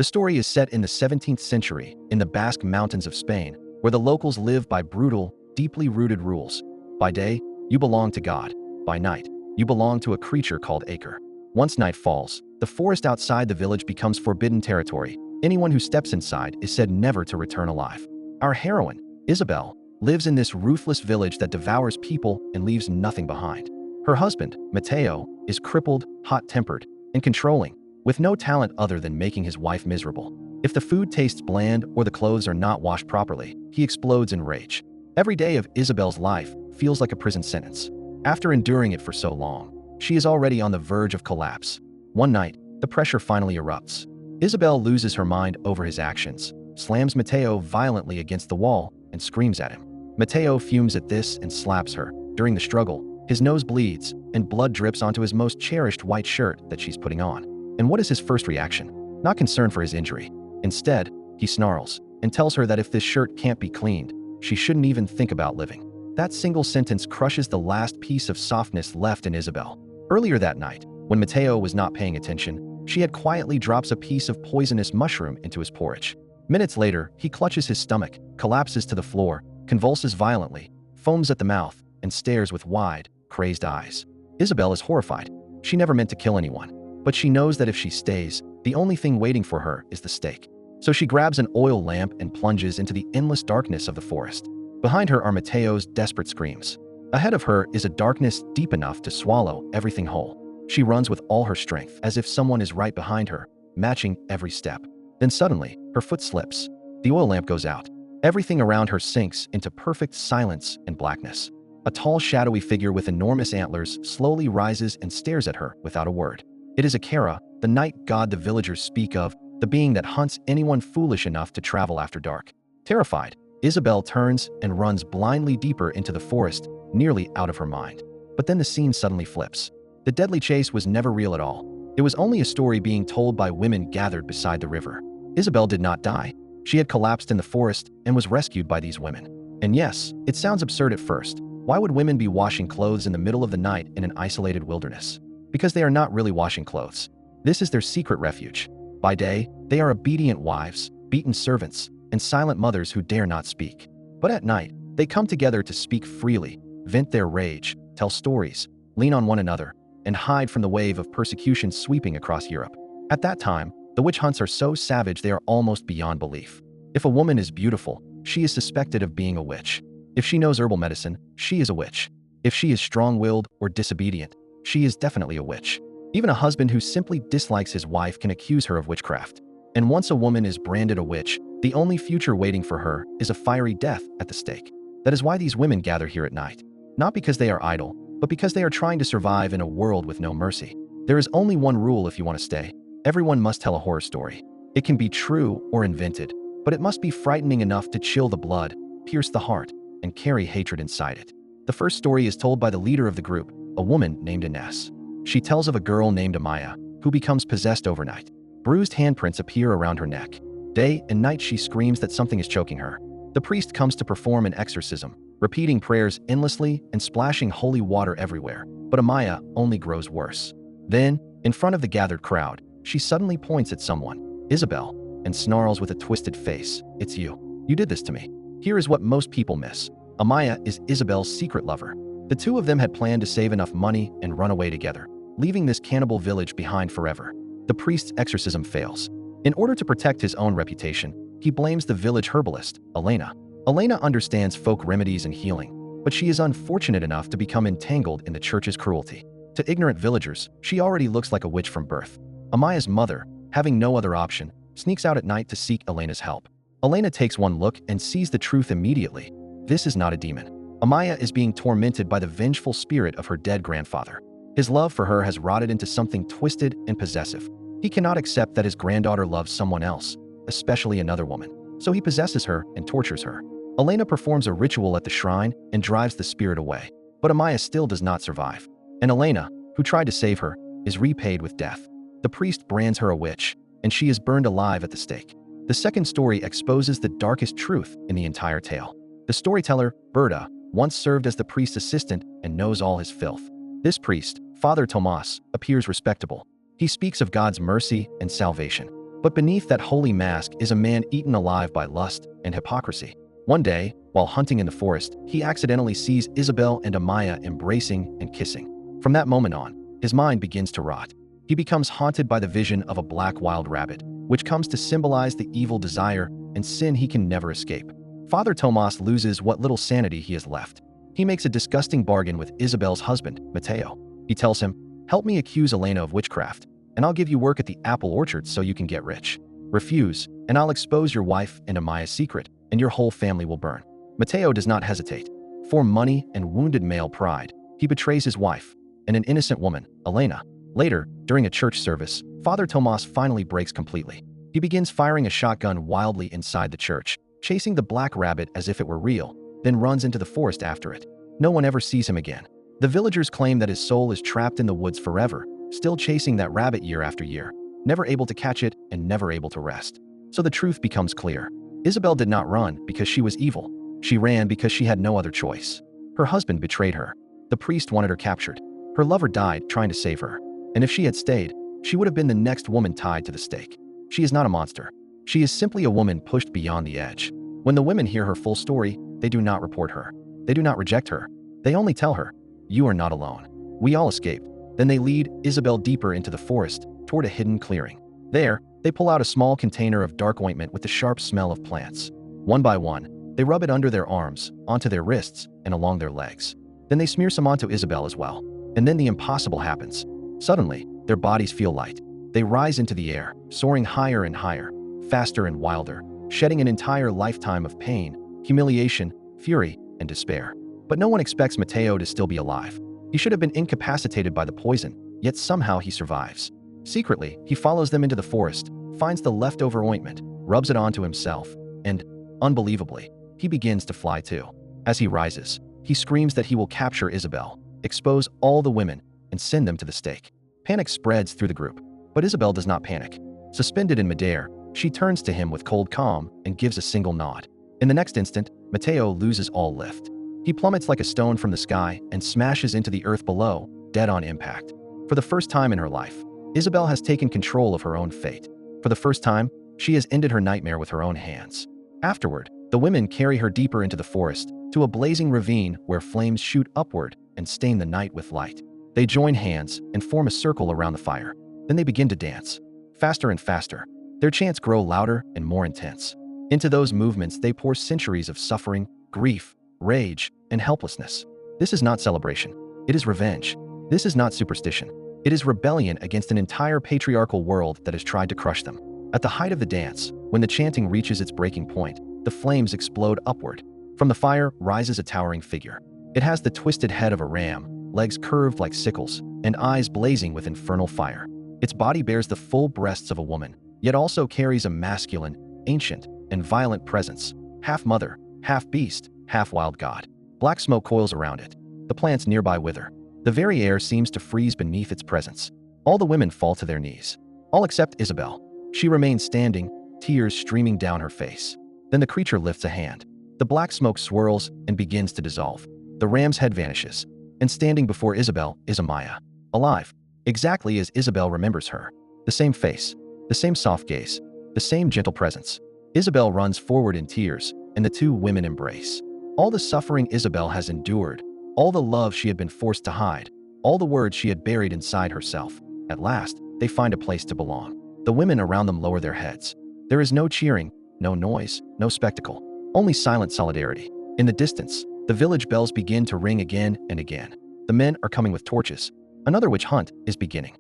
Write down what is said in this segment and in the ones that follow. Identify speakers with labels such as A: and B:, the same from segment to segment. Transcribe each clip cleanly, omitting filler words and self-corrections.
A: The story is set in the 17th century in the Basque mountains of Spain, where the locals live by brutal, deeply rooted rules. By day, you belong to God. By night, you belong to a creature called Acre. Once night falls, the forest outside the village becomes forbidden territory. Anyone who steps inside is said never to return alive. Our heroine, Isabel, lives in this ruthless village that devours people and leaves nothing behind. Her husband, Mateo, is crippled, hot-tempered, and controlling, with no talent other than making his wife miserable. If the food tastes bland or the clothes are not washed properly, he explodes in rage. Every day of Isabel's life feels like a prison sentence. After enduring it for so long, she is already on the verge of collapse. One night, the pressure finally erupts. Isabel loses her mind over his actions, slams Mateo violently against the wall, and screams at him. Mateo fumes at this and slaps her. During the struggle, his nose bleeds, and blood drips onto his most cherished white shirt that she's putting on. And what is his first reaction? Not concern for his injury. Instead, he snarls and tells her that if this shirt can't be cleaned, she shouldn't even think about living. That single sentence crushes the last piece of softness left in Isabel. Earlier that night, when Mateo was not paying attention, she had quietly drops a piece of poisonous mushroom into his porridge. Minutes later, he clutches his stomach, collapses to the floor, convulses violently, foams at the mouth, and stares with wide, crazed eyes. Isabel is horrified. She never meant to kill anyone, but she knows that if she stays, the only thing waiting for her is the stake. So she grabs an oil lamp and plunges into the endless darkness of the forest. Behind her are Mateo's desperate screams. Ahead of her is a darkness deep enough to swallow everything whole. She runs with all her strength, as if someone is right behind her, matching every step. Then suddenly, her foot slips. The oil lamp goes out. Everything around her sinks into perfect silence and blackness. A tall, shadowy figure with enormous antlers slowly rises and stares at her without a word. It is Akara, the night god the villagers speak of, the being that hunts anyone foolish enough to travel after dark. Terrified, Isabel turns and runs blindly deeper into the forest, nearly out of her mind. But then the scene suddenly flips. The deadly chase was never real at all. It was only a story being told by women gathered beside the river. Isabel did not die. She had collapsed in the forest and was rescued by these women. And yes, it sounds absurd at first. Why would women be washing clothes in the middle of the night in an isolated wilderness? Because they are not really washing clothes. This is their secret refuge. By day, they are obedient wives, beaten servants, and silent mothers who dare not speak. But at night, they come together to speak freely, vent their rage, tell stories, lean on one another, and hide from the wave of persecution sweeping across Europe. At that time, the witch hunts are so savage they are almost beyond belief. If a woman is beautiful, she is suspected of being a witch. If she knows herbal medicine, she is a witch. If she is strong-willed or disobedient, she is definitely a witch. Even a husband who simply dislikes his wife can accuse her of witchcraft. And once a woman is branded a witch, the only future waiting for her is a fiery death at the stake. That is why these women gather here at night. Not because they are idle, but because they are trying to survive in a world with no mercy. There is only one rule if you want to stay. Everyone must tell a horror story. It can be true or invented, but it must be frightening enough to chill the blood, pierce the heart, and carry hatred inside it. The first story is told by the leader of the group, a woman named Ines. She tells of a girl named Amaya, who becomes possessed overnight. Bruised handprints appear around her neck. Day and night she screams that something is choking her. The priest comes to perform an exorcism, repeating prayers endlessly and splashing holy water everywhere. But Amaya only grows worse. Then, in front of the gathered crowd, she suddenly points at someone, Isabel, and snarls with a twisted face, "It's you. You did this to me." Here is what most people miss. Amaya is Isabel's secret lover. The two of them had planned to save enough money and run away together, leaving this cannibal village behind forever. The priest's exorcism fails. In order to protect his own reputation, he blames the village herbalist, Elena. Elena understands folk remedies and healing, but she is unfortunate enough to become entangled in the church's cruelty. To ignorant villagers, she already looks like a witch from birth. Amaya's mother, having no other option, sneaks out at night to seek Elena's help. Elena takes one look and sees the truth immediately. This is not a demon. Amaya is being tormented by the vengeful spirit of her dead grandfather. His love for her has rotted into something twisted and possessive. He cannot accept that his granddaughter loves someone else, especially another woman. So he possesses her and tortures her. Elena performs a ritual at the shrine and drives the spirit away. But Amaya still does not survive. And Elena, who tried to save her, is repaid with death. The priest brands her a witch, and she is burned alive at the stake. The second story exposes the darkest truth in the entire tale. The storyteller, Berta, once served as the priest's assistant and knows all his filth. This priest, Father Tomas, appears respectable. He speaks of God's mercy and salvation. But beneath that holy mask is a man eaten alive by lust and hypocrisy. One day, while hunting in the forest, he accidentally sees Isabel and Amaya embracing and kissing. From that moment on, his mind begins to rot. He becomes haunted by the vision of a black wild rabbit, which comes to symbolize the evil desire and sin he can never escape. Father Tomas loses what little sanity he has left. He makes a disgusting bargain with Isabel's husband, Mateo. He tells him, "Help me accuse Elena of witchcraft, and I'll give you work at the apple orchard so you can get rich. Refuse, and I'll expose your wife and Amaya's secret, and your whole family will burn." Mateo does not hesitate. For money and wounded male pride, he betrays his wife and an innocent woman, Elena. Later, during a church service, Father Tomas finally breaks completely. He begins firing a shotgun wildly inside the church, chasing the black rabbit as if it were real, then runs into the forest after it. No one ever sees him again. The villagers claim that his soul is trapped in the woods forever, still chasing that rabbit year after year, never able to catch it and never able to rest. So the truth becomes clear. Isabel did not run because she was evil. She ran because she had no other choice. Her husband betrayed her. The priest wanted her captured. Her lover died trying to save her. And if she had stayed, she would have been the next woman tied to the stake. She is not a monster. She is simply a woman pushed beyond the edge. When the women hear her full story, they do not report her. They do not reject her. They only tell her, "You are not alone. We all escaped." Then they lead Isabel deeper into the forest, toward a hidden clearing. There, they pull out a small container of dark ointment with the sharp smell of plants. One by one, they rub it under their arms, onto their wrists, and along their legs. Then they smear some onto Isabel as well. And then the impossible happens. Suddenly, their bodies feel light. They rise into the air, soaring higher and higher, faster and wilder, shedding an entire lifetime of pain, humiliation, fury, and despair. But no one expects Mateo to still be alive. He should have been incapacitated by the poison, yet somehow he survives. Secretly, he follows them into the forest, finds the leftover ointment, rubs it onto himself, and, unbelievably, he begins to fly too. As he rises, he screams that he will capture Isabel, expose all the women, and send them to the stake. Panic spreads through the group, but Isabel does not panic. Suspended in midair, she turns to him with cold calm and gives a single nod. In the next instant, Mateo loses all lift. He plummets like a stone from the sky and smashes into the earth below, dead on impact. For the first time in her life, Isabel has taken control of her own fate. For the first time, she has ended her nightmare with her own hands. Afterward, the women carry her deeper into the forest, to a blazing ravine where flames shoot upward and stain the night with light. They join hands and form a circle around the fire. Then they begin to dance. Faster and faster. Their chants grow louder and more intense. Into those movements they pour centuries of suffering, grief, rage, and helplessness. This is not celebration. It is revenge. This is not superstition. It is rebellion against an entire patriarchal world that has tried to crush them. At the height of the dance, when the chanting reaches its breaking point, the flames explode upward. From the fire rises a towering figure. It has the twisted head of a ram, legs curved like sickles, and eyes blazing with infernal fire. Its body bears the full breasts of a woman, yet also carries a masculine, ancient, and violent presence, half mother, half beast, half wild god. Black smoke coils around it. The plants nearby wither. The very air seems to freeze beneath its presence. All the women fall to their knees. All except Isabel. She remains standing, tears streaming down her face. Then the creature lifts a hand. The black smoke swirls and begins to dissolve. The ram's head vanishes. And standing before Isabel is Amaya. Alive. Exactly as Isabel remembers her. The same face. The same soft gaze. The same gentle presence. Isabel runs forward in tears, and the two women embrace. All the suffering Isabel has endured, all the love she had been forced to hide, all the words she had buried inside herself. At last, they find a place to belong. The women around them lower their heads. There is no cheering, no noise, no spectacle, only silent solidarity. In the distance, the village bells begin to ring again and again. The men are coming with torches. Another witch hunt is beginning.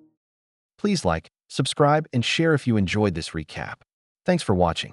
A: Please like, subscribe, and share if you enjoyed this recap. Thanks for watching.